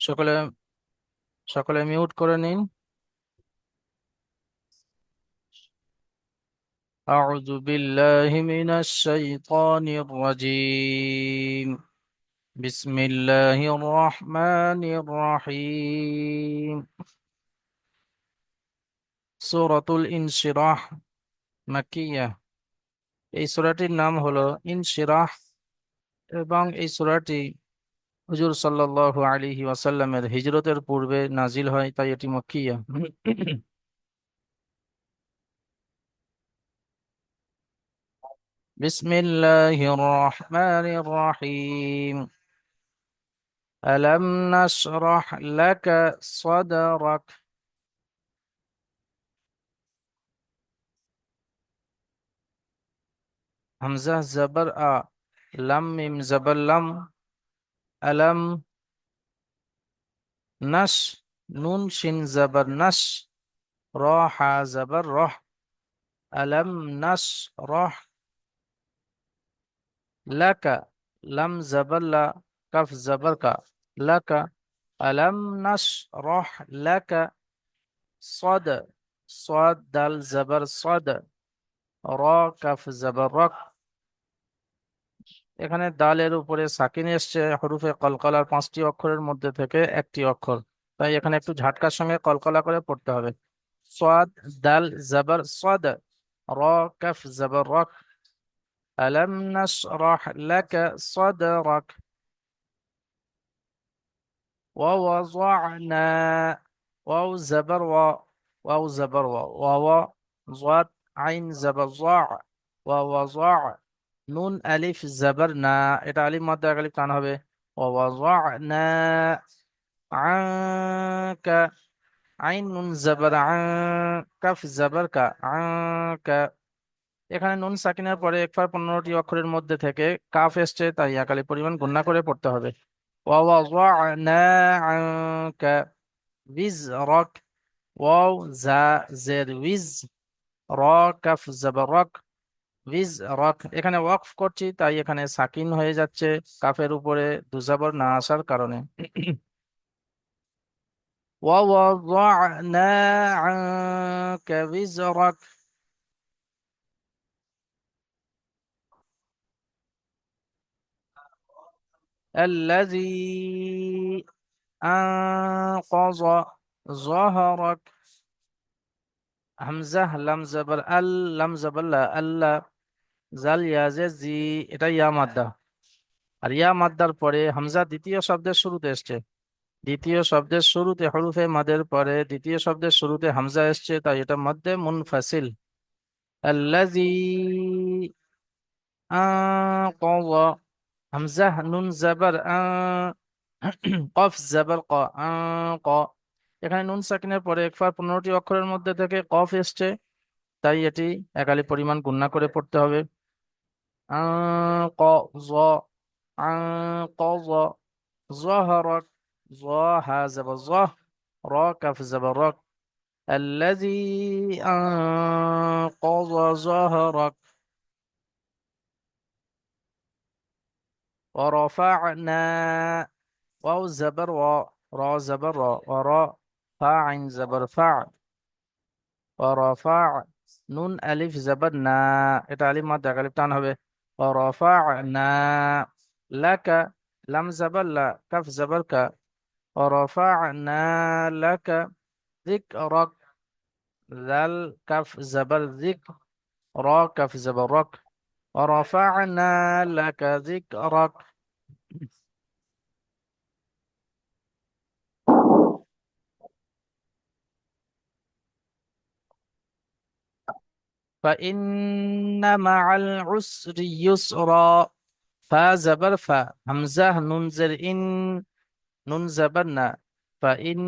সকলে সকলে মিউট করে নিন। আউযু বিল্লাহি মিনাশ শাইতানির রাজীম। বিসমিল্লাহির রহমানির রহিম। সূরাতুল ইনশিরাহ মাক্কিয়াহ। এই সূরাটির নাম হলো ইনশিরাহ এবং এই সূরাটি হুজুর সাল্লাল্লাহু আলাইহি ওয়াসাল্লামের হিজরতের পূর্বে নাজিল হয়, তাই এটি মক্কিয়া। বিসমিল্লাহির রহমানির রহিম। ألم نشرح لك صدرك। همزة زبر لم ميم زبر لم. ألم نش نون شين زبر نش. راح زبر رح. ألم نشرح لك لم زبر لا. كف زبر كا لك. ألم نشرح لك صد. صاد دال زبر صد. را كف زبر رك। এখানে দালের উপরে সাকিন এসছে হরফে কলকলার 5টি অক্ষরের মধ্যে থেকে একটি অক্ষর, তাই এখানে একটু ঝাটকার সঙ্গে কলকলা করে পড়তে হবে। সাদ দাল জবর সাদ। র কাফ জবর রক। আলাম নাশরাহ লাকা সাদরাক। ওয়া ওয়াযআনা। ওয়াও জবর ওয়া। ওয়াও জবর ওয়া ওয়া জাদ আইন জবর যা। ওয়া ওয়াযআ নুন আলিফ জবর না। এটা আলিফ মাদ্দা এক আলিফ টান হবে। ووضعنا عنك আইন নুন জবর কাফ জবর কা আনকা। এখানে নুন সাকিনের পরে একবার 15টি অক্ষরের মধ্যে থেকে কাফ এসছে, তাই একালি পরিমাণ গুণনা করে পড়তে হবে। ووضعنا عنك وزرك। ওয়াও জা জের উইজ। র কাফ জবর রক। রক। এখানে ওয়াকফ করছি, তাই এখানে সাকিন হয়ে যাচ্ছে কাফের উপরে দুজাবর না আসার কারণে। ووضعنا عنك وزرك الذي أنقض ظهرك। হামজা লাম জবর আল। লাম জবর লা আল্লাহ। জাল ইয়াজে জি। এটা ইয়া মাদ্দা। আর ইয়া মাদ্দার পরে হামজা দ্বিতীয় শব্দের শুরুতে এসছে। দ্বিতীয় শব্দের শুরুতে হরফে মাদের পরে দ্বিতীয় শব্দের শুরুতে হামজা এসছে, তাই এটা মধ্যে মুনফাসিল। আল্লাযী আনকায। হামজা নুন জবর কফ জবর ক ক। এখানে নুন সাকিনের পরে একবার 15টি অক্ষরের মধ্যে থেকে কফ এসছে, তাই এটি একালি পরিমাণ গুণনা করে পড়তে হবে। ক জ ক জ ظهرك ظ হা জবর জ র কাফ জবর রক। الذي أنقض ظهرك ورفعنا. واو زبر و. را زبر را ورا. فاعن زبر فاع. ورفع নুন আলিফ জবর না। এটা আলিফ মাদ্দা এক আলিফ টান হবে। ورفعنا لك লাম জবর লা কাফ জবর কা। ورفعنا لك ذكرك ذل কাফ জবর ذك را কাফ জবর রক। ورفعنا لك ذكرك فإن مع العسر يسرا. فا زبر فا همزة نون زر إن. نون زبرنا. فإن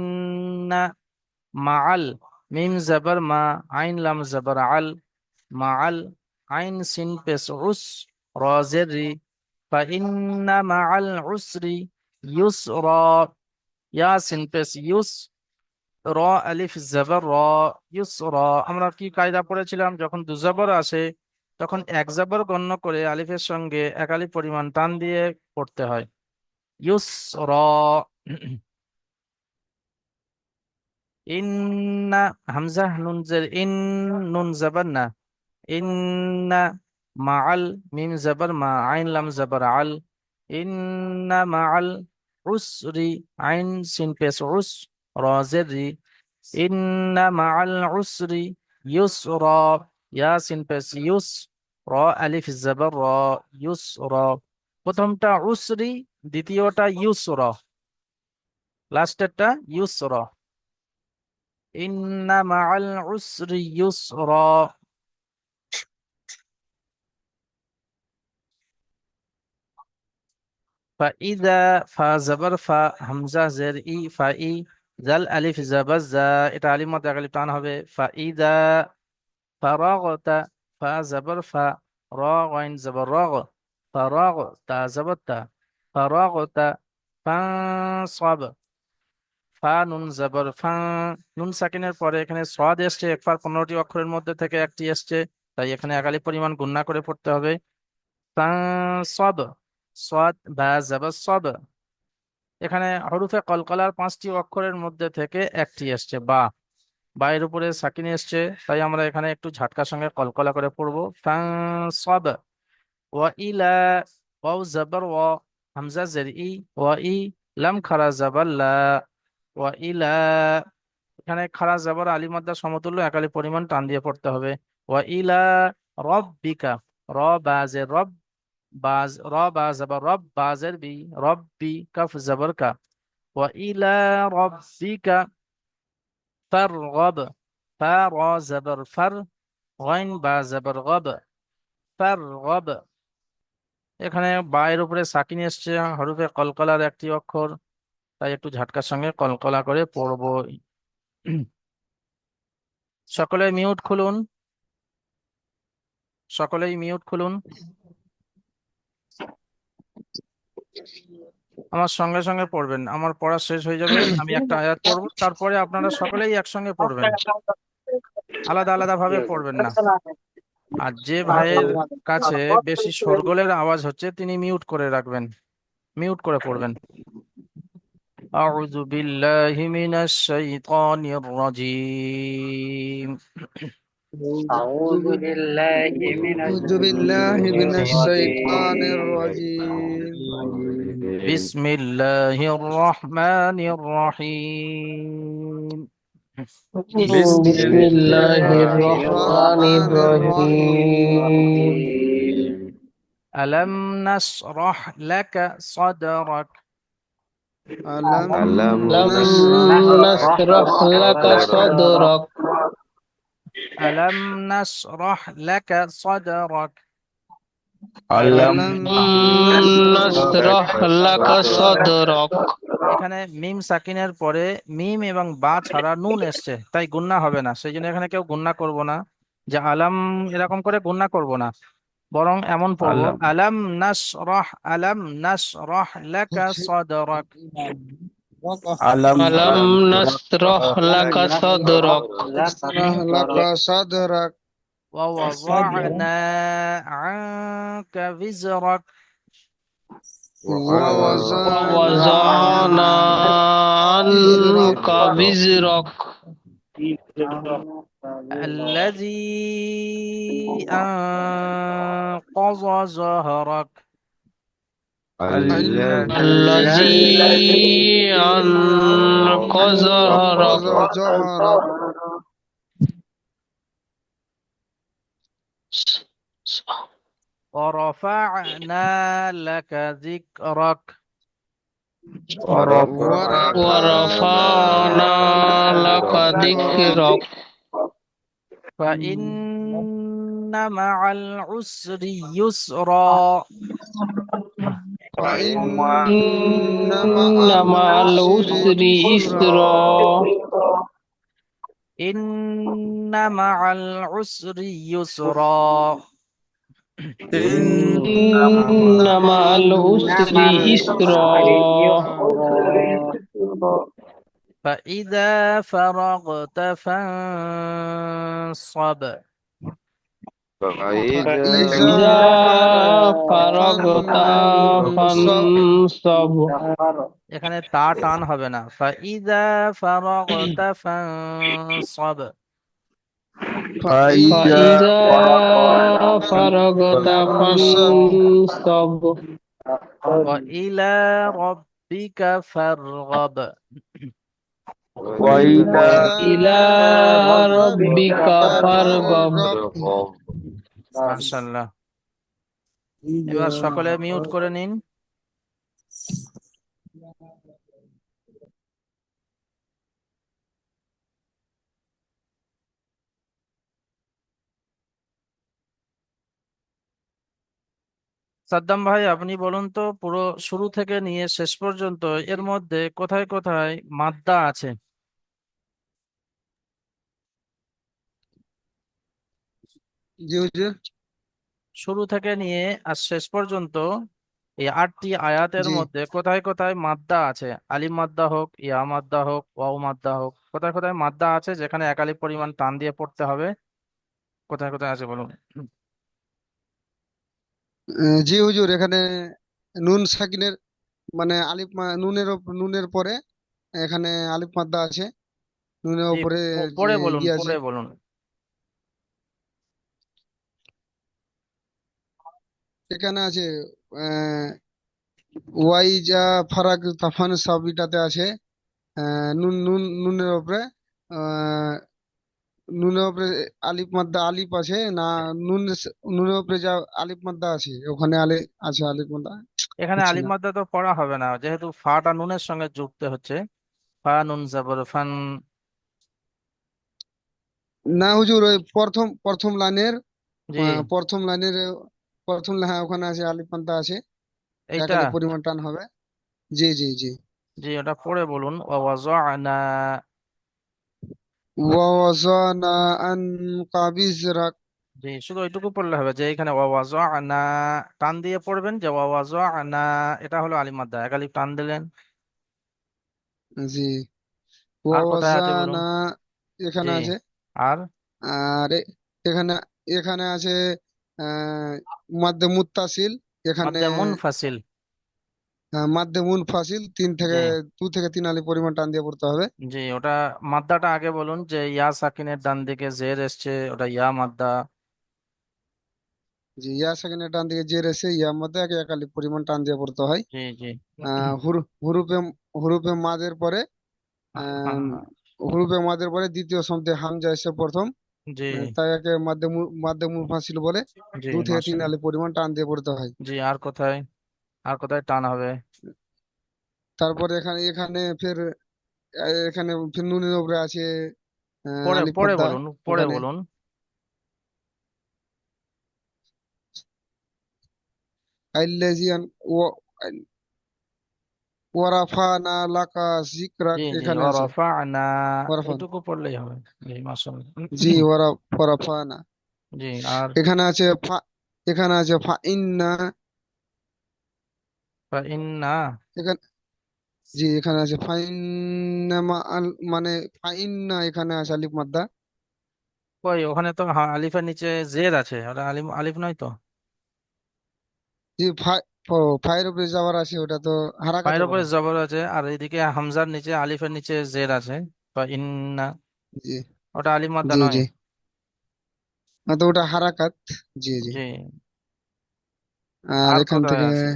مع ميم زبر ما عين لام زبر عل. مع عين سين بس عس را زر. فإن مع العسر يسرا. يا سين بس يس র আলিফ জবর র ইউসরা। আমরা কি কায়দা পড়েছিলাম, যখন দুজাবর আসে তখন এক জবর গণ্য করে আলিফের সঙ্গে এক আলিফ পরিমাণ টান দিয়ে পড়তে হয়। ইউসরা। ইন্না হামজা নুন জের ইন, নুন জবর না। ইন্না মাআল, মিম জবর মা, আইন লাম জবর আল। ইন্না মাআল উসরি, আইন সিন পেশ উস, র জের রি। ইন্না মাআল উসরি ইউসরা, ইয়া সিন পেশ ইউস, র আলিফ জবর র, ইউসরা। প্রথমটা উসরি, দ্বিতীয়টা ইউসরা, লাস্টেরটা ইউসরা। ইন্না মাআল উসরি ইউসরা। ফাইদা, ফা জবর ফা, হামজা জের ই, ফা ই, জাল আলিফ জবর জা, এটা আলিফ মধ্যে এক আলিফ টান হবে। ফাইদা ফারাগতা, ফা জবর ফা, র গাইন জবর রগ, ফারাগতা জবর তা, ফারাগতা। ফানসাব, ফা নুন জবর ফা, নুন সাকিনের পরে এখানে সাদ এসছে, একবার 15টি অক্ষরের মধ্যে থেকে একটি এসছে, তাই এখানে এক আলিফ পরিমাণ গুণনা করে পড়তে হবে। ফানসাব, সাদ বা জবর সব। এখানে হরফে কলকলার 5টি অক্ষরের মধ্যে থেকে একটি এসছে বা, বা এর উপরে সাকিন এসছে, তাই আমরা এখানে একটু ঝাটকার সঙ্গে কলকলা করে পড়বো। ফানসাব। ওয়া ইলা, ওয়াও জবর ওয়া, হামজা জের ই, ওয়া ই, লাম খারা জবর লা, ওয়া ইলা। এখানে খারা জবর আলিফ মাদ্দা সমতুল্য এক আলিফ পরিমাণ টান দিয়ে পড়তে হবে। ওয়া ইলা রব্বিকা, র বা জের রব, বাজ র বা জবর রব, বাজের বি, রব্বি, কাফ জবর কা। وإلى ربك فارغب، فا را زبر فر، غين বা জবর গব, ফারগব। এখানে বায়ের উপরে সাকিন এসছে, হরফে কলকলার একটি অক্ষর, তাই একটু ঝাটকার সঙ্গে কলকলা করে পড়বো। সকলে মিউট খুলুন, সকলেই মিউট খুলুন। আমার সঙ্গে সঙ্গে পড়বেন, আমার পড়া শেষ হয়ে যাবে, আমি একটা আয়াত পড়বো, তারপরে আপনারা সকলেই একসঙ্গে পড়বেন, আলাদা আলাদা ভাবে পড়বেন না। আর যে ভাইয়ের কাছে বেশি শোরগোলের আওয়াজ হচ্ছে তিনি মিউট করে রাখবেন, মিউট করে পড়বেন। আউযু বিল্লাহি মিনাশ শাইতানির রাজিম। أعوذ بالله من أعوذ بالله من الشيطان الشيطان الرجيم الرجيم বিসমিল্লাহির রহমানির রহিম। بسم بسم الله الله الرحمن الرحمن الرحيم الرحيم আলাম নাশরাহ লাকা সাদরাক। ألم ألم لم نشرح نشرح نشرح لك لك صدرك আলাম নাশরাহ লাকা সাদরাক। ألم ألم نشرح نشرح لك صدرك এখানে মিম সাকিনের পরে মিম এবং বা ছাড়া নুন এসছে, তাই গুন্না হবে না, সেই জন্য এখানে কেউ গুন্না করব না, যে আলাম এরকম করে গুন্না করব না, বরং এমন পড়বো ألم আলাম নাশরাহ, আলাম নাশরাহ লাকা সাদরাক। ألم ألم نشرح نشرح لك لك صدرك لك صدرك ووضعنا عنك وزرك. ووضعنا ووضعنا ووضعنا عنك وزرك وزرك الذي أنقض ظهرك. الذي الذي أنقذ ظهرك أنقذ ظهرك ورفعنا لك ذكرك. ورفعنا لك ذكرك فإن مع العسر يسرا. فإن مع إن مع العسر العسر يسرا يسرا إن مع العسر يسرا. إن إن مع العسر العسر يسرا فإذا فرغت فانصب. فإذا إذا فرغت فرغت فانصب فانصب এখানে তা টান হবে না, ফাইদা ফারাগতা ফানসব। فإذا فإذا فرغت فانصب فانصب ওয়া ইলা রাব্বিকা ফারগাব। وإلى إلى ربك ربك فارغب فارغب মাশাআল্লাহ। এবার সকলে মিউট করে নিন। সাদ্দাম ভাই, আপনি বলুন তো, পুরো শুরু থেকে নিয়ে শেষ পর্যন্ত এর মধ্যে কোথায় কোথায় মাদ্দা আছে? জি হুজুর। শুরু থেকে নিয়ে আর শেষ পর্যন্ত এই 8টি আয়াতের জি মধ্যে কোথায় কোথায় মাদ্দা আছে? আলিফ মাদ্দা হোক, ইয়া মাদ্দা হোক, ওয়াও মাদ্দা হোক, কোথায় কোথায় মাদ্দা আছে যেখানে এক আলিফ পরিমাণ টান দিয়ে পড়তে হবে? কোথায় কোথায় আছে বলুন। জি হুজুর, এখানে নুন সাকিনের মানে নুনের পরে এখানে আলিফ মাদ্দা আছে, নুনের জি, উপরে যে পড়ে বলুন, আছে। পড়ে বলুন। এখানে আছে আহ, ওয়াইজা ফারাক তাফান সাবিটাতে আছে নুনের উপরে আহ, নুনের উপরে আলিফ মাদ্দা আলিফ আছে না, নুন নুনের উপরে যা আলিফ মাদ্দা আছে ওখানে আছে আলিফ মাদ্দা এখানে হচ্ছে আলিফ না। মাদ্দা তো পড়া হবে না, যেহেতু ফাটা নুনের সঙ্গে যুক্ত হচ্ছে। ফা নুন জাবর ফান। না হুজুর, ওই প্রথম প্রথম লাইনের জি, প্রথম লাইনের হ্যাঁ, ওখানে আছে আলিফ মাদ্দা আছে, এক এইটা। আলিফ পরিমাণ টান হবে। জি জি জি। জি, ওটা পড়ে বলুন। ওয়াযানা। ওয়াজানা আনকা বিজরাক। জি, শুধু ওইটুকু পড়লে হবে যে এখানে ওয়াযানা টান দিয়ে পড়বেন, যে ওয়াযানা এটা হলো আলিফ মাদ্দা, এক আলিফ টান দিলেন। জি, আর কোথায় আছে বলুন। ওয়াজানা জি, এখানে আছে। আর আর এখানে এখানে আছে আহ মাদ্দে মুত্তাসিল এখানে, মাদ্দে মুনফাসিল। মাদ্দে মুনফাসিল জি, 2 থেকে 3 আলিফ পরিমাণ টান দিয়ে পড়তে হবে। জি, ওটা মাদ্দাটা আগে বলুন, যে ইয়া সাকিনের ডান দিকে জের এসছে, ওটা ইয়া মাদ্দা। জি, ইয়া সেকেন্ডের ডান দিকে জের এসে ইয়ার মধ্যে এক এক আলিফ পরিমাণ টান দিয়ে পড়তে হয়। জি, জি। হুরুফে হুরুফে মাদের পরে আহ, হুরুফে মাদের পরে দ্বিতীয় শব্দে হামজা এসে প্রথম, জি, তাই একে মাদ্দে মুনফাসিল বলে। জি, 2 থেকে 3 মাশাআল্লাহ। আলিফ পরিমাণ টান দিয়ে পড়তে হয়। জি, আর কোথায়, আর কোথায় টান হবে? তারপরে এখানে এখানে ফের এখানে ফের নুনের উপরে আছে পড়ে আলিফ পড়ে মাদ্দা বলুন, পড়ে ওখানে। বলুন। আইল্লাজি ওয়ারাফানা লাকা জি, যিকরাক জি, এখানে আছে। ওয়ারাফা'না ওয়ারাফান এইটুকু পড়লেই হবে। জি, মাশাআল্লাহ। জি ওয়ারাফানা জি, আর এখানে আছে এখানে আছে ফা ইন্না ইন্না। এখানে। জি, এখানে আছে ফা ইন্না মানে ফা ইন্না এখানে আছে আলিফ মাদ্দা। কই, ওখানে তো আলিফের নিচে জের আছে, ওটা আলিফ আলিফ নয় তো? জি ফায়ের উপরে যাওয়ার আছে, ওটা তো হারাকা পায়ের যাবার উপরে আছে। জবর আছে, আর এইদিকে হামজার নিচে আলিফের নিচে জের আছে। ইন্না, জি ওটা আলিফ মাদ্দা জি নয়। জি, তো ওটা হারাকাত। জি জি। জি, আর আর এখান কোথায় থেকে আছে?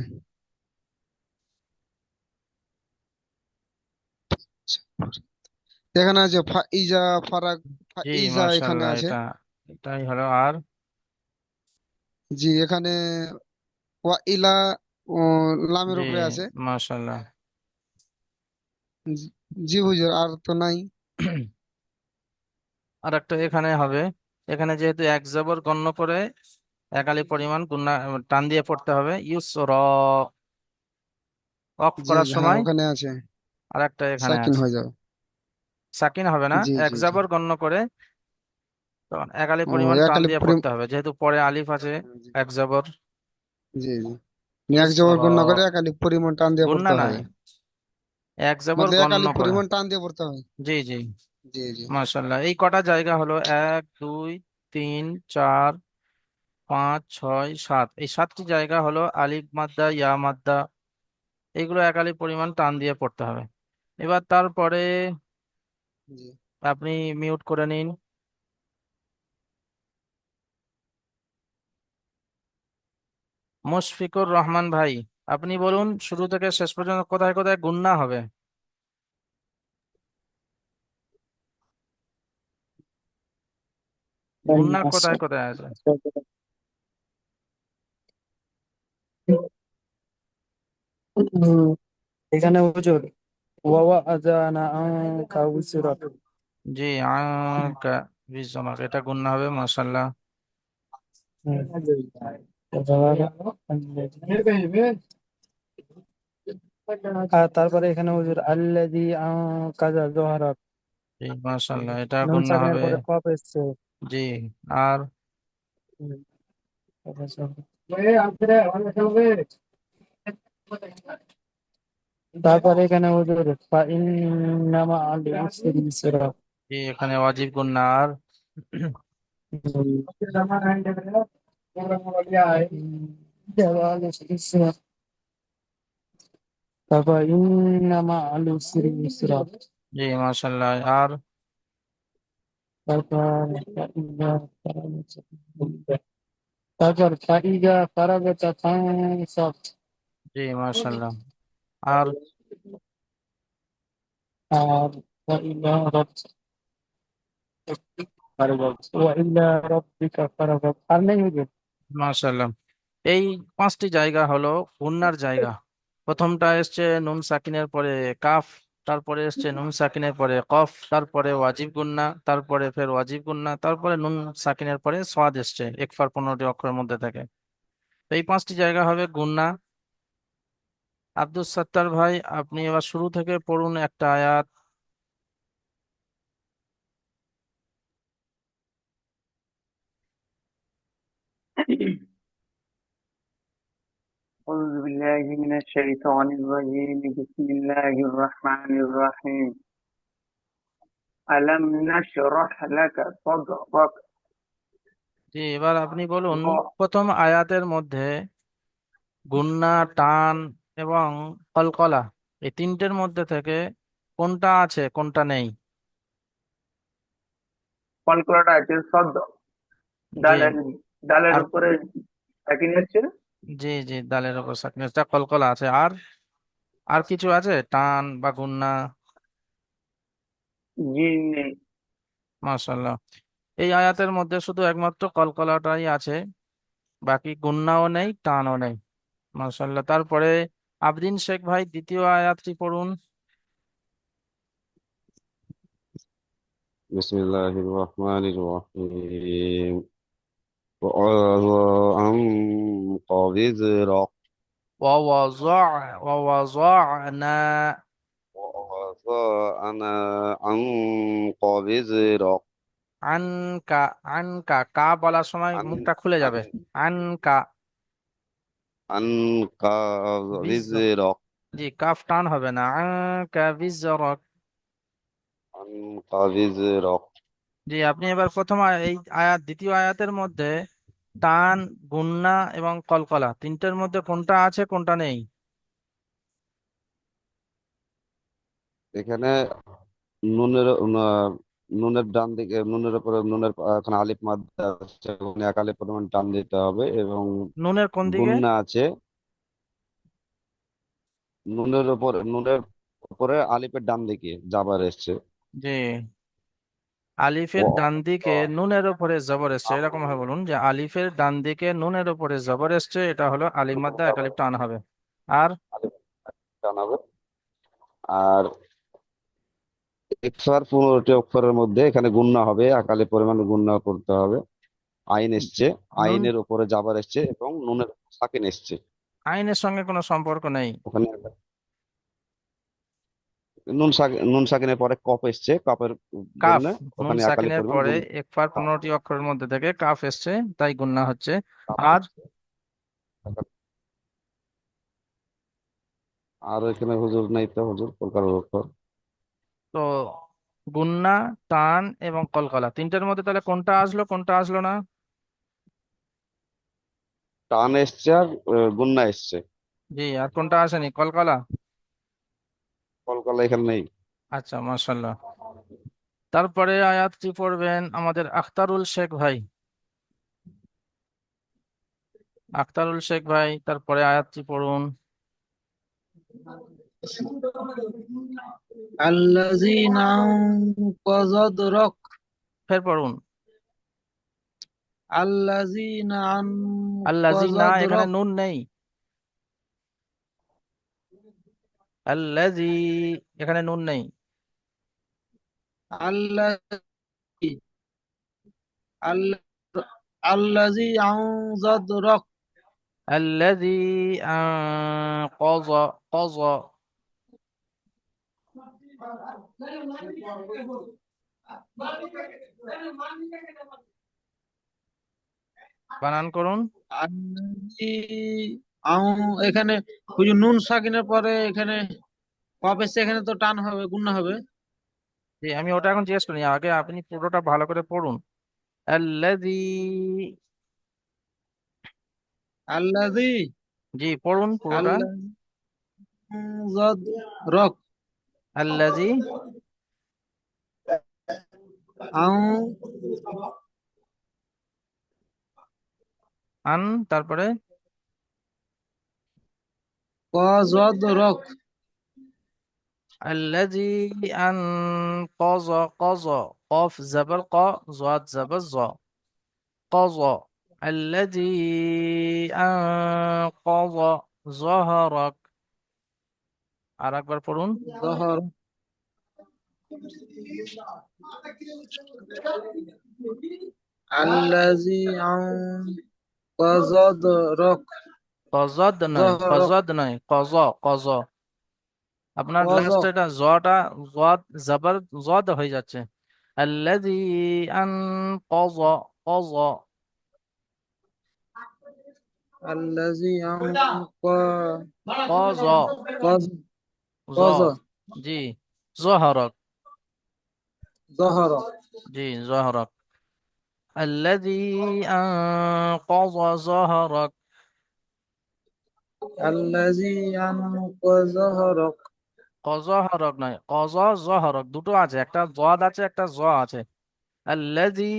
এখানে আছে ফাইজা ফারাক জি, ফাইজা এখানে মাশাআল্লাহ, আছে। এটাই হলো। আর জি, এখানে ওয়া ইলা ও লামের জি, উপরে আছে। মাশাআল্লাহ। জি জি হুজুর, আর তো নাই। আর একটা এখানে হবে, এখানে যেহেতু এক জবর গণ্য করে এক আলিফ পরিমাণ গুণা টান দিয়ে পড়তে হবে, ইউসর। অফ জি করার হ্যাঁ, সময় ওখানে আছে, আর একটা এখানে সাকিন আছে। হয়ে যাবে। সাকিন হবে না, জি এক জি জি। জবর গণ্য করে তখন এক আলিফ ও পরিমাণ টান একালিপ দিয়ে পড়তে হবে, যেহেতু পরে আলিফ আছে। জি এক জবর জি জি। এক জবর ইউসর। গণ্য করে একালিপ পরিমাণ টান দিয়ে গুণনা পড়তে নাই, হবে। এক জবর মানে গণ্য একালিপ করে। পরিমাণ টান দিয়ে পড়তে হয়। জি, জি, জি জি। মাশাআল্লাহ। এই কটা জায়গা হলো 1, 2, 3, 4, 5 6 7, এই 7টি জায়গা হলো আলিফ মাদ্দা, ইয়া মাদ্দা, এগুলো এক আলিফ পরিমাণ টান দিয়ে পড়তে হবে। এবার তারপরে জি। আপনি মিউট করে নিন। মুশফিকুর রহমান ভাই, আপনি বলুন শুরু থেকে শেষ পর্যন্ত কোথায় কোথায় গুণনা হবে। গুণনা কোথায় কোথায় আছে? এখানে হুজুর ওয়া আযানা আনকা উসরাক। জি, আকা বিজনক, এটা গুণনা হবে, মাশাআল্লাহ। আর তারপরে এখানে হুজুর আল্লাযী আনকাযা যহরাক, জি, মাশাআল্লাহ, এটা নুন গুণনা সাকিনের হবে। পরে কফ এসছে। জি, আর তারপরে এখানে হুজুর ফাইন্না মাআল উসরি ইসরা। জি, এখানে ওয়াজিব গুণনা। আর তারপর ইন্না মাআল উসরি ইসরা। জি, মাশাআল্লাহ, আর তারপর তারপর ফাইজা ফারাগাতা ফানসাব। জি, মাশাআল্লাহ, আর আর ওয়াইলা ফারাগাত ওয়াইলা রাব্বিকা ফারাগাত। আর নেই হুজুর। মাশাআল্লাহ, এই 5টি জায়গা হলো গুণনার জায়গা। প্রথমটা এসছে নুন সাকিনের পরে কাফ, তারপরে এসছে নুন সাকিনের পরে কফ, তারপরে ওয়াজিব গুন্না, তারপরে ফের ওয়াজিব গুন্না, তারপরে নুন সাকিনের পরে সোয়াদ এসছে ইকফার 15টি অক্ষরের মধ্যে থেকে। তো এই 5টি জায়গা হবে গুন্না। আব্দুস সাত্তার ভাই, আপনি এবার শুরু থেকে পড়ুন একটা আয়াত। أعوذ بالله من الشيطان الرجيم بسم الله الرحمن الرحيم ألم نشرح لك صدرك জি, এবার আপনি বলুন প্রথম আয়াতের মধ্যে গুন্না, টান এবং কলকলা, এই তিনটের মধ্যে থেকে কোনটা আছে কোনটা নেই। কলকলাটা আছে সদ্য জি, ডালের ডালের আর উপরে সাকিন এসছে জি জি, দালের উপর সাকনেসটা কলকলা আছে। আর আর কিছু আছে টান বা গুন্না? জিন নেই। মাশাআল্লাহ, এই আয়াতের মধ্যে শুধু একমাত্র কলকলাটাই আছে, বাকি গুন্নাও নেই, টানও নেই। মাশাআল্লাহ, তারপরে আবদিন শেখ ভাই দ্বিতীয় আয়াতটি পড়ুন। بسم الله الرحمن الرحيم وأنق وزرك ووضعنا. ووضعنا عنق وزرك আনকা, আনকা, কা বলার সময় عن মুখটা খুলে عن যাবে। আনকা عنق বিজ, وزرك জি, কাফ টান হবে না। আনকা বিজরক। عنق وزرك জি, আপনি এবার প্রথম এই আয়াত দ্বিতীয় আয়াতের মধ্যে টান, গুন্না এবং কলকলা, তিনটের মধ্যে কোনটা আছে কোনটা নেই। এখানে নুনের নুনের ডান দিকে নুনের উপরে নুনের এখানে আলিফ মাদ্দা আছে, ওখানে এক আলিফ পরিমাণ টান দিতে হবে এবং নুনের কোন দিকে? গুন্না আছে নুনের উপরে আলিফের ডান দিকে জাবার এসছে। জি, আলিফের ডান দিকে নুনের উপরে জবর এসছে, এরকম ভাবে বলুন যে আলিফের ডান দিকে নুনের উপরে জবর এসছে, এটা হলো আলিফ মাদ্দা, এক আলিফ টান হবে। আর জানাবে। আর ইকসার 15টি অক্ষরের মধ্যে এখানে গুণনা হবে, আকালে পরিমাণ গুণনা করতে হবে। আইন এসছে, নুন, আইনের উপরে জাবার এসছে এবং নুনের সাকিন এসছে। আইনের সঙ্গে কোনো সম্পর্ক নেই। ওখানে নুন সাকিনের পরে কফ এসছে, কফের জন্য কাফ, নুন ওখানে একালি সাকিনের পরিমাণ পরে গুণ ইকফার 15টি অক্ষরের মধ্যে থেকে কাফ এসছে, তাই গুন্না হচ্ছে। আর আর এখানে হুজুর নাই তো, হুজুর প্রকার অক্ষর তো গুন্না, টান এবং কলকলা, তিনটের মধ্যে তাহলে কোনটা আসলো কোনটা আসলো না? টান এসছে আর গুন্না এসছে। জি, আর কোনটা আসেনি? কলকলা? কলকলা এখানে নেই। আচ্ছা, মাশাল্লাহ। তারপরে আয়াতটি পড়বেন আমাদের আখতারুল শেখ ভাই। আখতারুল শেখ ভাই, তারপরে আয়াতটি পড়ুন। الذين أنقذ ظهرك ফের পড়ুন। الذين আল্লাজি أنقذ না, এখানে ظهرك নুন নেই। আল্লাজি, এখানে নুন নেই। الذي ال- الذي أنقذ ظهرك আল্লাজি আনকাযা কাযা। বানান করুন। الذي এখানে ওই যে নুন সাকিনের পরে এখানে কফ এসছে, এখানে তো টান হবে, গুণনা হবে। জি, আমি ওটা এখন জিজ্ঞেস করিনি, আগে আপনি পুরোটা ভালো করে পড়ুন। আল্লাজি। الذي জি, পড়ুন পুরোটা। أنقذ ظهرك আল্লাজি আন, তারপরে أنقذ ظهرك আল্লাজি আনকাযা কাযা। কফ জবর ক, যাদ জবর জ, কাযা। আল্লাজি আনকাযা যহরাক। আর একবার পড়ুন। ظهرك الذي أنقذ ظهرك কজদ নয়, ظهرك কজদ নয়, কজ, কজ। আপনার قضى লাস্ট এটা জটা, জদ জবর, জদ হয়ে যাচ্ছে। আল্লাযী আনকাযা কাযা। الذي أنقذ কাযা জ। قضى জি, জহরক। ظهرك জি, জহরক। আল্লাযী আনকাযা জহরক। الذي أنقذ ظهرك কজহরক নয়, কজ জহরক, দুটো আছে, একটা জদ আছে, একটা জ আছে। আল্লাযী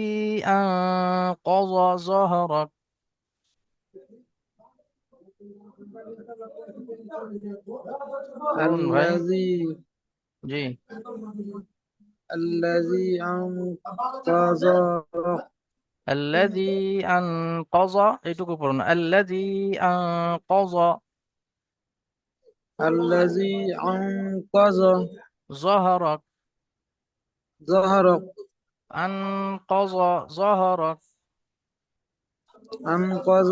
আনকাযা জহরক। পড়ুন ভাই। الذي জি, الذي أنقذ ظهرك আল্লাযী আনকাযা, এইটুকু পড়ুন। আল্লাযী আনকাযা الذي أنقذ যহরক। ظهرك আনকাযা যহরক। أنقذ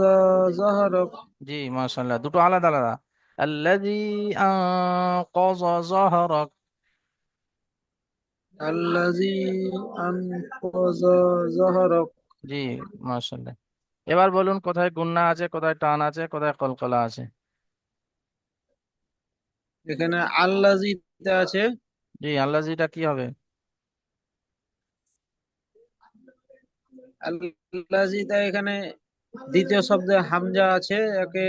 ظهرك জি, মাশাআল্লাহ, দুটো আলাদা আলাদা। আল্লাযী আনকাযা যহরক। الذي أنقذ ظهرك জি, মাশাআল্লাহ। এবার বলুন, কোথায় গুন্না আছে, কোথায় টান আছে, কোথায় কলকলা আছে? এখানে আল্লাযীতে আছে। জি, আল্লাযীটা কি হবে? আল্লাযীতে এখানে দ্বিতীয় শব্দে হামজা আছে, একে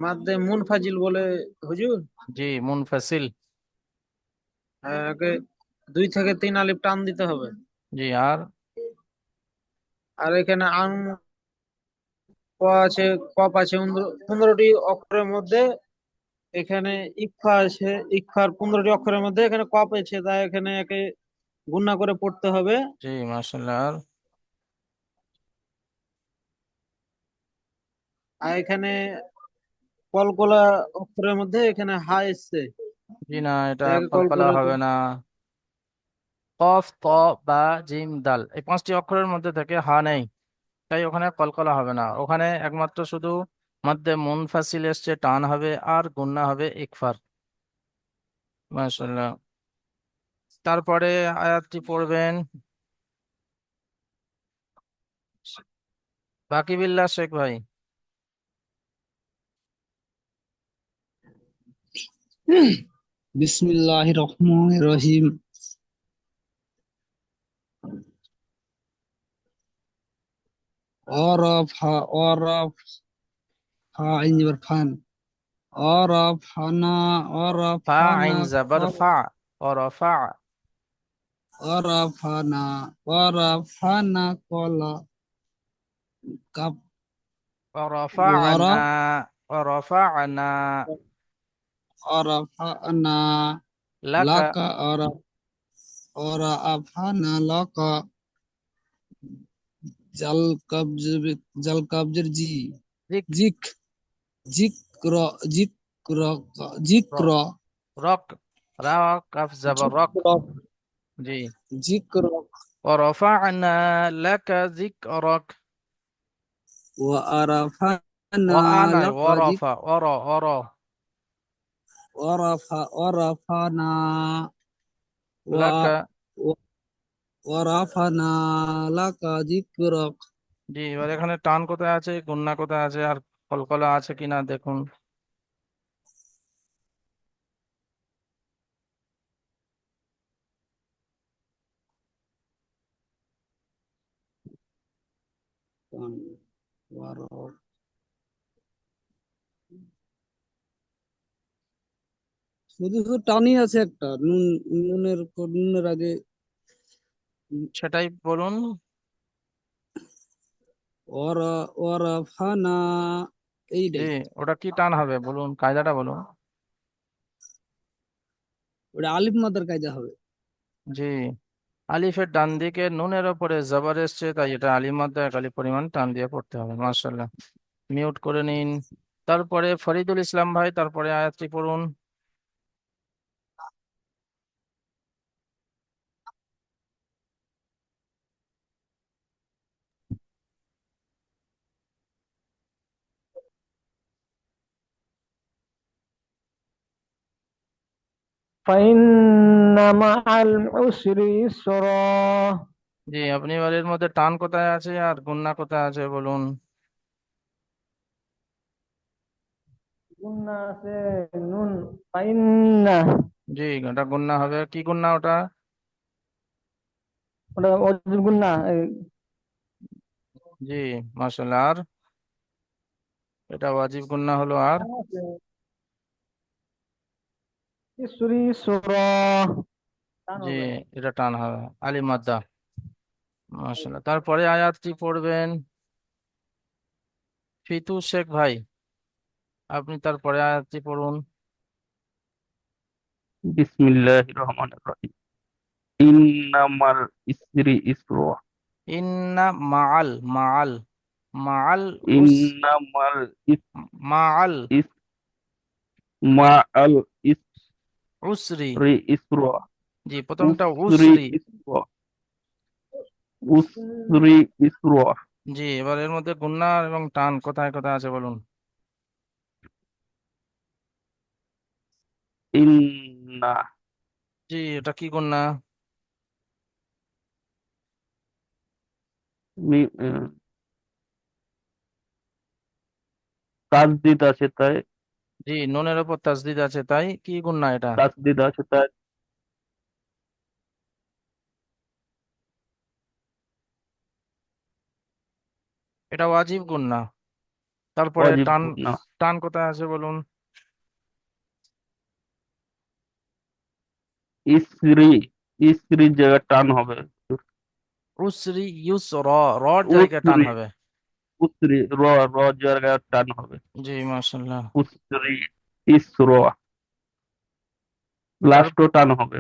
মাদ্দে মুনফাজিল বলে হুজুর। জি, মুনফাসিল। একে 2 থেকে 3 আলিফ টান দিতে হবে। জি, আর আর এখানে আন ক আছে, কপ আছে 15টি অক্ষরের মধ্যে। এখানে ইকফা আছে, ইকফার 15টি অক্ষরের মধ্যে এখানে কপ আছে, তাই এখানে একে গুণনা করে পড়তে হবে। জি, মাশাআল্লাহ। আর আর এখানে কলকলা অক্ষরের মধ্যে এখানে হা এসছে, জি না, এটা একে কলকলা কলকলা হবে না। কফ, ত, বা, জিম, দাল, এই পাঁচটি অক্ষরের মধ্যে থেকে হা নেই, তাই ওখানে কলকলা হবে না। ওখানে একমাত্র শুধু মধ্যে মুনফাসিল এসছে, টান হবে, আর গুন্না হবে ইকফার। মাশাআল্লাহ। তারপরে আয়াতটি পড়বেন বাকি বিল্লাহ শেখ ভাই। বিসমিল্লাহির রহমানির রহিম। অরফা অরফ ফা আইন জবর ফান অরফানা ফা অরফানা আইন জাবার ফা, ওরফা। অরফানা অরফানা কলা কাপ ওয়ারা ওরফা'না, ওরফা'না অরফানা লাকা। লাকা অরফানা লাকা জাল কবজ জাল কবজের জি জিক, জিক জিক্র জিক্র র, জিক্র রক, রা কাফ জাবার রক। জিক্র জি। জিক্র ওরফা'না লাকা যিকরাক। ওয়া আরাফানা ওয়া আনা লাকা ওরফা, অর। ওয়ারাফানা ওয়া লাকা। ওয়ারাফানা লাকা যিকরাক জি, এবার এখানে টান কোথায় আছে, গুন্না কোথায় আছে, আর কলকলা আছে কিনা দেখুন। শুধু শুধু টানই আছে একটা নুন নুনের আগে সেটাই বলুন। ওয়ারাফানা জি, এইটাই ওটা কি টান হবে বলুন, কায়দাটা বলুন। ওটা আলিফ মাদার কায়দা হবে। জি, আলিফের ডান দিকে নুনের ওপরে জবর এসছে, তাই এটা আলিফ মাদ্দা এক আলিফ পরিমাণ টান দিয়ে পড়তে হবে। মাশাআল্লাহ, মিউট করে নিন। তারপরে ফরিদুল ইসলাম ভাই, তারপরে আয়াতটি পড়ুন। فإن مع العسر يسرا। জি, আপনি এবার এর মধ্যে টান কোথায় আছে আর গুন্না কোথায় আছে বলুন। গুন্না আছে নুন ফাইন্না, জি, ওটা গুন্না হবে। কি গুন্না ওটা? ওটা অজুর গুন্না। জি, মাশাআল্লাহ। আর এটা ওয়াজিব গুন্না হলো। আর ইসরি সুরা, টান জি, হবে। এটা টান হবে, আলিফ মাদ্দা। মাশাআল্লাহ, তারপরে আয়াতটি পড়বেন ফিতু শেখ ভাই, আপনি তারপরে আয়াতটি পড়ুন। বিসমিল্লাহির রহমানির রহিম। ইন্নামাল ইসরি ইসরা। ইন্না মাআল, মাআল, মাআল উস, ইন্নামাল মাআল ইসমাআল উসরি। ইসরি ইসরা। জি, প্রথমটা উসরি উসরি। ইসরা। উসরি ইসরা। জি, এবার এর মধ্যে গুন্না এবং টান কোথায় কোথায় আছে বলুন। ইন্না জি, এটা কি গুন্না? তাসদিদ আছে তাই। জি, নুনের উপর তাসদিদ আছে, তাই কি গুন্না এটা? তাসদিদ আছে তাই এটা ওয়াজিব গুন্না। তারপরে ওয়াজিব টান, না। টান কোথায় আছে বলুন। ইসরি, ইসরির জায়গায় টান হবে। উসরি ইউসর, রর জায়গায় টান উসরি, হবে। উসরি র, র জায়গায় টান হবে। জি, মাশাআল্লাহ। উসরি ইসরা, তার লাস্টও টান হবে।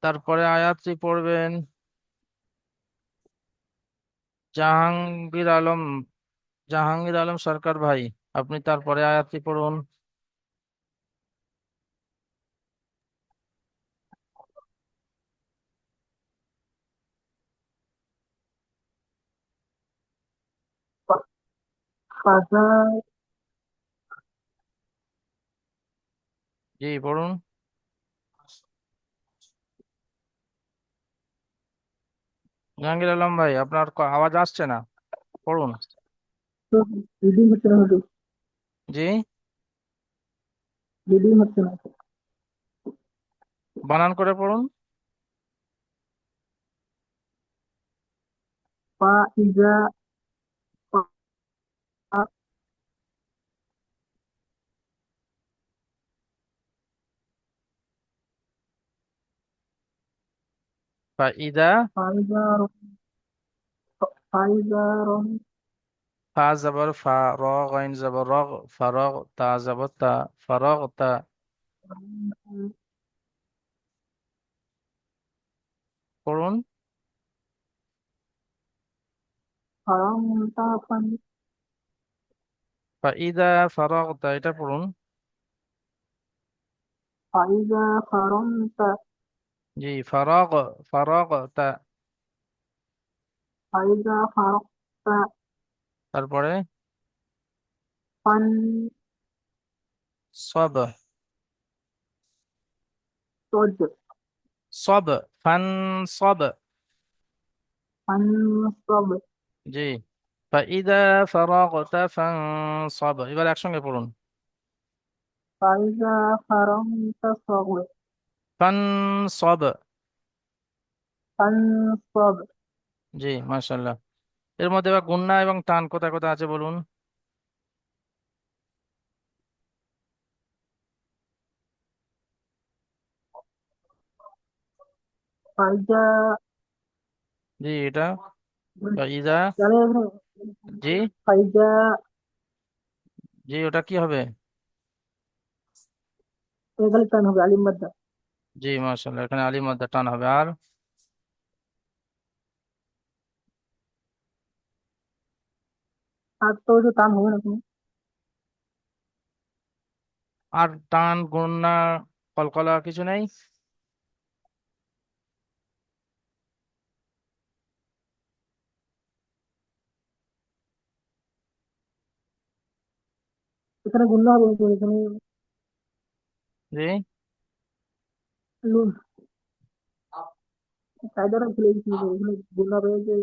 তারপরে আয়াতটি পড়বেন জাহাঙ্গীর আলম, জাহাঙ্গীর আলম সরকার ভাই, আপনি তারপরে আয়াতটি পড়ুন। ফাজা, জি, পড়ুন। জাহাঙ্গীর আলম ভাই, আপনার আওয়াজ আসছে না, পড়ুন। রিডিং হচ্ছে না, হুজুর জি, রিডিং হচ্ছে না। বানান করে পড়ুন। ফাইজা ফাইদা, فإذا فإذا رأيت ফা জবর ফা, র গাইন জবর রগ, ফারগ, তা জবর তা, ফারগ তা। পড়ুন। فرغت ফাইদা ফারগ তা, এটা পড়ুন। فإذا فرغت জি, ফারগ, ফারগ তা। فإذا فرغت তারপরে فانصب সব, সব, ফান সব। فانصب জি, ফাইদা ফারাগতা ফানসব, এবার একসঙ্গে পড়ুন। فإذا فرغت فانصب ফানসব। فانصب জি, মাশাআল্লাহ। এর মধ্যে এবার গুণনা এবং টান কোথায় কোথায় আছে বলুন। فإذا জি, এটা ফাইদা। জি, فإذا জি, ওটা কি হবে? এখানে টান হবে আলিম মাদ্দা। জি, মাশাআল্লাহ, এখানে আলিফ মাদ্দা টান হবে। আর আর তো যে টান হবে না কোনো। আর টান গুণনা কলকলা কিছু নেই। এখানে গুণনা হবে কিন্তু এখানে জি, নুন কায়দাটা ভুলে গেছি এখানে গুণনা হবে যে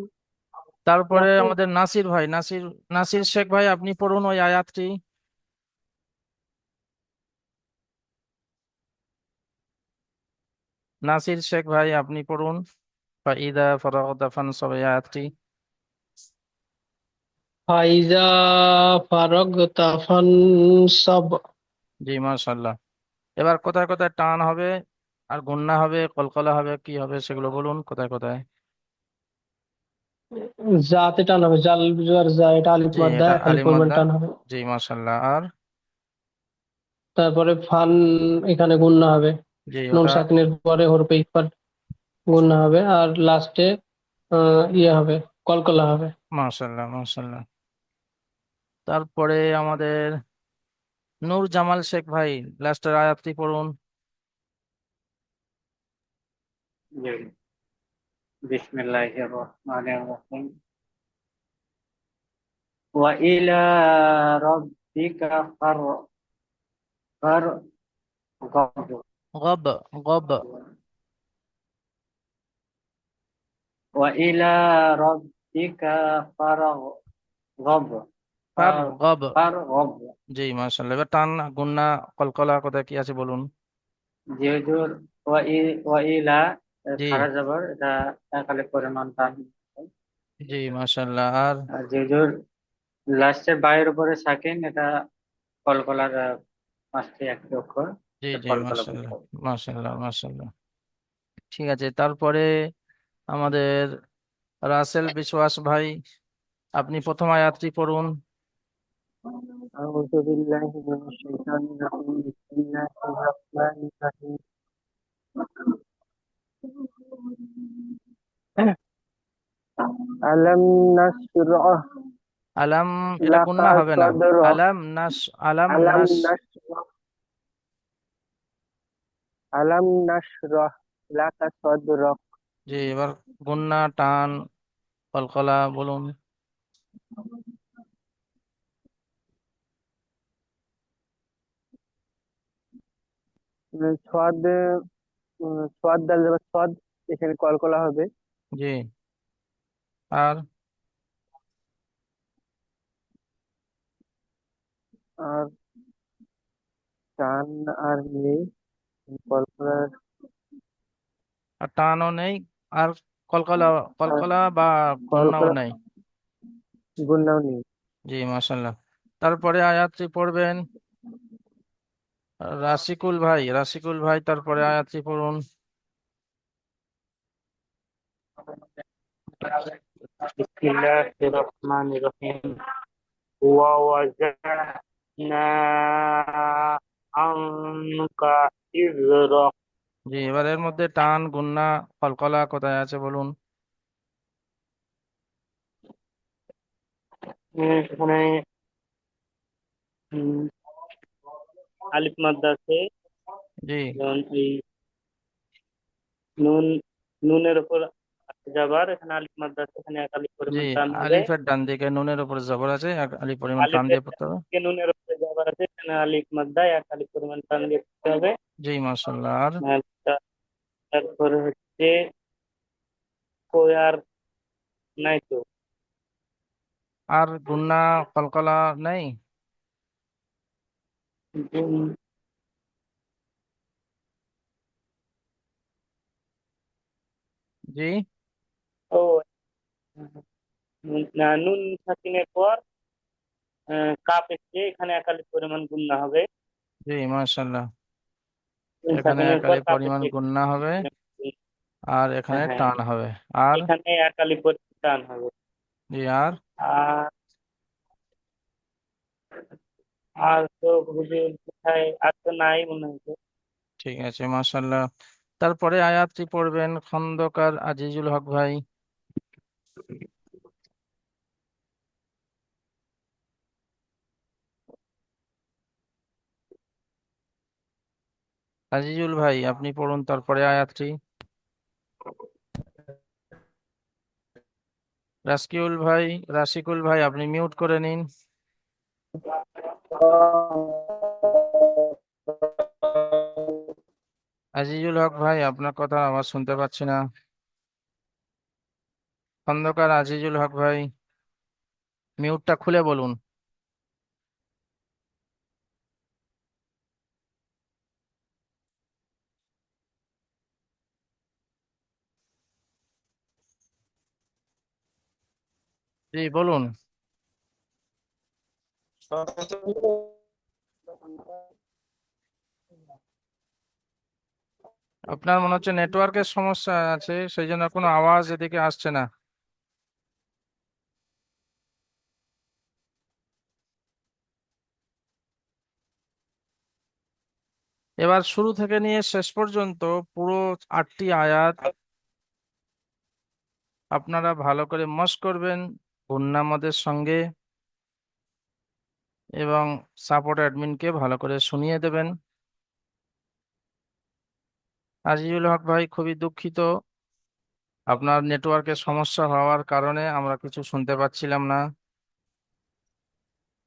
তারপরে লাস্টে আমাদের নাসির ভাই, নাসির, নাসির শেখ ভাই, আপনি পড়ুন ওই আয়াতটি। নাসির শেখ ভাই, আপনি পড়ুন ফাইদা ফারাগতা ফানসব, এই আয়াতটি। ফাইজা ফারাগতা ফানসাব। জি, মাশাআল্লাহ। এবার কোথায় কোথায় টান হবে আর গুণনা হবে, কলকলা হবে, কি হবে সেগুলো বলুন, কোথায় কোথায়। জাতে টান হবে, জাল জবর যা, এটা আলিফ জি, মাদ্দা এটা এক আলিফ আলিফ পরিমাণ মাদ্দা। টান হবে। জি, মাশাআল্লাহ। আর তারপরে ফান, এখানে গুণনা হবে, জি, নুন ওটা সাকিনের পরে হরফে ইকফার গুণনা হবে, আর লাস্টে ইয়ে হবে, কলকলা হবে। মাশাআল্লাহ, মাশাআল্লাহ। তারপরে আমাদের নূর জামাল শেখ ভাই, লাস্টের আয়াতটি পড়ুন। জি বিসমিল্লাহির রহমানির রহিম ওয়া ইলা রাব্বিকা ফারগব গব, গব, ওয়া ইলা রাব্বিকা ফারগব ফার গব। ফারগব জি, মাশাআল্লাহ। এবার টান গুণনা কলকলা কোথায় কি আছে বলুন। যেহেতু ওয়া ইলা জি, খারা যাবার এটা একালে পরিমাণ টান জি, মাশাআল্লাহ। আর আর যেহেতু লাস্টের বায়ের উপরে সাকিন এটা কলকলার পাঁচটি একটি অক্ষর জি, এটা জি, কলকলা বলতে মাশাআল্লাহ, হবে। মাশাআল্লাহ, মাশাআল্লাহ। ঠিক আছে, তারপরে আমাদের রাসেল বিশ্বাস ভাই, আপনি প্রথম আয়াতটি পড়ুন। أعوذ بالله من الشيطان الرجيم بسم الله الرحمن الرحيم ألم نشرح আলাম, এটা لك গুণনা হবে না। صدرك আলাম নাস, আলাম ألم নাস। نشرح ألم نشرح لك صدرك জি, এবার গুণনা টান কলকলা বলুন। صاد صاد দাল যাবে صاد এখানে কলকলা হবে জি, আর আর টান আর নেই কলকলার আর টানও নেই, আর কলকলা, আর কলকলা বা গুণনাও কলকলা নেই। গুণনাও নেই জি, মাশাআল্লাহ। তারপরে আয়াতটি পড়বেন রাশিকুল ভাই, রাশিকুল ভাই, তারপরে আয়াতটি পড়ুন। বিসমিল্লাহির রহমানির রহিম ওয়া ওয়াজানা আনকা ইযরাক। জি, এবার এর মধ্যে টান, গুন্না, কলকলা কোথায় আছে বলুন? এখানে উম, আলিফ মাদ্দা আছে, জি যেমন এই নুন, নুনের উপর যাবার এখানে আলিফ মাদ্দা আছে, এখানে এক আলিফ জি, পরিমাণ টান হবে। আলিফের ডান দিকে নুনের উপরে জবর আছে, এক আলিফ পরিমাণ টান আলিফের দিয়ে পড়তে হবে। দিকে নুনের উপরে যাবার আছে, এখানে আলিফ মাদ্দা এক আলিফ পরিমাণ টান দিয়ে পড়তে হবে। জি মাশাআল্লাহ। আর আর তারপরে হচ্ছে কই আর নাই তো। আর গুন্না, কলকলা নেই? উম, জি ও নুন সাকিনের পর কাপ এসছে, এখানে এক আলিফ পরিমাণ গুণনা হবে। জি মাশাআল্লাহ, নুন এখানে সাকিনের এক পর আলিফ কাপ পরিমাণ এসছে, গুন্না হবে, হ্যাঁ আর এখানে হ্যাঁ, টান হবে। আর এখানে এক আলিফ পরিমাণ টান হবে। জি আর আর আর তো হুজুর কোথায় আর তো নাই মনে হচ্ছে। ঠিক আছে মাশাআল্লাহ। তারপরে আয়াতটি পড়বেন খন্দকার আজিজুল হক ভাই। আজিজুল ভাই আপনি পড়ুন তারপরে আয়াতটি। রাশিকুল ভাই, রাশিকুল ভাই আপনি মিউট করে নিন। আজিজুল হক ভাই আপনার কথা আওয়াজ শুনতে পাচ্ছি না। খন্দকার আজিজুল হক ভাই মিউটটা খুলে বলুন। জি বলুন। আপনার মনে হচ্ছে নেটওয়ার্কের সমস্যা আছে, সেই জন্য কোনো আওয়াজ এদিকে আসছে না। এবার শুরু থেকে নিয়ে শেষ পর্যন্ত পুরো 8টি আয়াত আপনারা ভালো করে মশ করবেন গুন্নামাদের সঙ্গে, এবং সাপোর্ট অ্যাডমিনকে ভালো করে শুনিয়ে দেবেন। আজিজুল হক ভাই খুবই দুঃখিত, আপনার নেটওয়ার্কের সমস্যা হওয়ার কারণে আমরা কিছু শুনতে পাচ্ছিলাম না।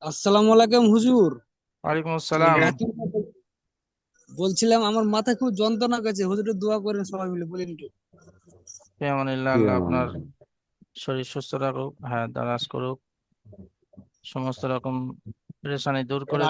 আসসালামু আলাইকুম হুজুর। ওয়ালাইকুম আসসালাম। বলছিলাম আমার মাথা খুব যন্ত্রণা করছে, হুজুরের দোয়া করেন সবাই মিলে, বলেন একটু। ফিয়ামানিল্লাহ, আল্লাহ আপনার শরীর সুস্থ রাখুক, হ্যাঁ দারাজ করুক, সমস্ত রকম পেরেশানি দূর করে